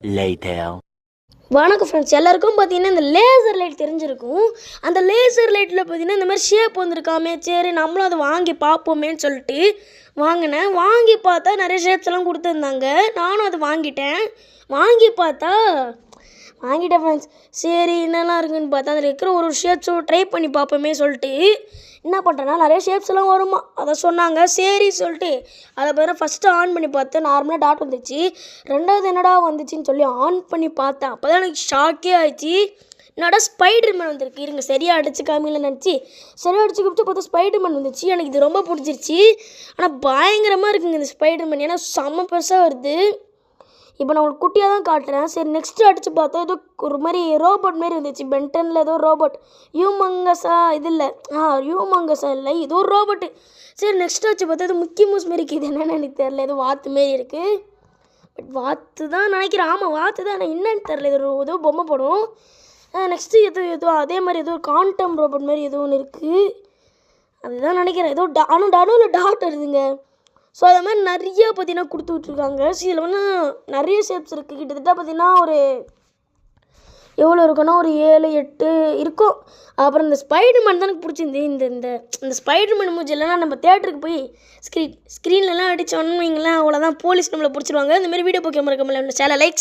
later. வணக்கம் friends, எல்லாருக்கும் பார்த்தீங்கன்னா இந்த லேசர் லைட் தெரிஞ்சிருக்கும். அந்த லேசர் லைட்டில் பார்த்தீங்கன்னா இந்த மாதிரி ஷேப் வந்திருக்காமே, சரி நம்மளும் அதை வாங்கி பார்ப்போமேன்னு சொல்லிட்டு வாங்கினேன். வாங்கி பார்த்தா நிறைய ஷேப்ஸ் எல்லாம் கொடுத்துருந்தாங்க. நானும் அதை வாங்கிட்டேன் ஃப்ரெண்ட்ஸ். சரி என்னெல்லாம் இருக்குதுன்னு பார்த்தா அதில் இருக்கிற ஒரு ஷேப்ஸும் ட்ரை பண்ணி பார்ப்போமே சொல்லிட்டு என்ன பண்ணுறேன்னா, நிறைய ஷேப்ஸ் எல்லாம் வருமா அதை சொன்னாங்க. சரி சொல்லிட்டு அதை பார்த்தா ஃபஸ்ட்டு ஆன் பண்ணி பார்த்தேன், நார்மலாக டாட் வந்துச்சு. ரெண்டாவது என்னடா வந்துச்சுன்னு சொல்லி ஆன் பண்ணி பார்த்தேன். அப்போ தான் எனக்கு ஷாக்கே ஆயிடுச்சு. என்னடா ஸ்பைடர்மேன் வந்திருக்கு, இருங்க சரியாக அடிச்சு காமியில் நினச்சி சரியாக அடிச்சு கொடுத்து பார்த்தா ஸ்பைடர்மேன் வந்துச்சு. எனக்கு இது ரொம்ப பிடிச்சிருச்சு. ஆனால் பயங்கரமாக இருக்குங்க இந்த ஸ்பைடர்மேன், ஏன்னா செம்ம பெருசாக வருது. இப்போ நான் உங்களுக்கு குட்டியாக தான் காட்டுறேன். சரி நெக்ஸ்ட்டு அடித்து பார்த்தா ஏதோ ஒரு மாதிரி ரோபோட் மாரி இருந்துச்சு. பென்டனில் ஏதோ ரோபோட் ஹியூமங்கஸா இது இல்லை, ஹியூமங்கஸா இல்லை, ஏதோ ஒரு ரோபோட்டு. சரி நெக்ஸ்ட் வச்சு பார்த்தா ஏதோ முக்கி மூஸ் மாரி இருக்குது. என்னென்னு எனக்கு தெரில, ஏதோ வாத்து மாரி இருக்குது. பட் வாத்து தான் நினைக்கிறேன். ஆமாம் வாத்து தான், ஆனால் என்னன்னு தெரில, ஏதோ பொம்மை போடும். நெக்ஸ்ட்டு ஏதோ அதே மாதிரி ஏதோ காண்டம் ரோபோட் மாதிரி ஏதோ ஒன்று இருக்குது, அதுதான் நினைக்கிறேன். ஏதோ ஆனால் நடுவில் டாட் வருதுங்க. ஸோ அது மாதிரி நிறையா பார்த்தீங்கன்னா கொடுத்து விட்ருக்காங்க. ஸோ இதில் வந்து நிறைய ஷேப்ஸ் இருக்குது. கிட்டத்தட்ட பார்த்தீங்கன்னா ஒரு எவ்வளோ இருக்குன்னா ஒரு 7-8 இருக்கும். அப்புறம் இந்த ஸ்பைடர்மேன் தான் எனக்கு பிடிச்சிருந்து. இந்த ஸ்பைடர்மேன் மூஞ்சி இல்லைனா நம்ம தேட்டருக்கு போய் ஸ்க்ரீன்லலாம் அடித்தோன்னு வைங்களேன், அவ்வளோதான், போலீஸ் நம்மளை பிடிச்சிருவாங்க. இந்தமாரி வீடியோ போய் கேமரா சேனல் லைக்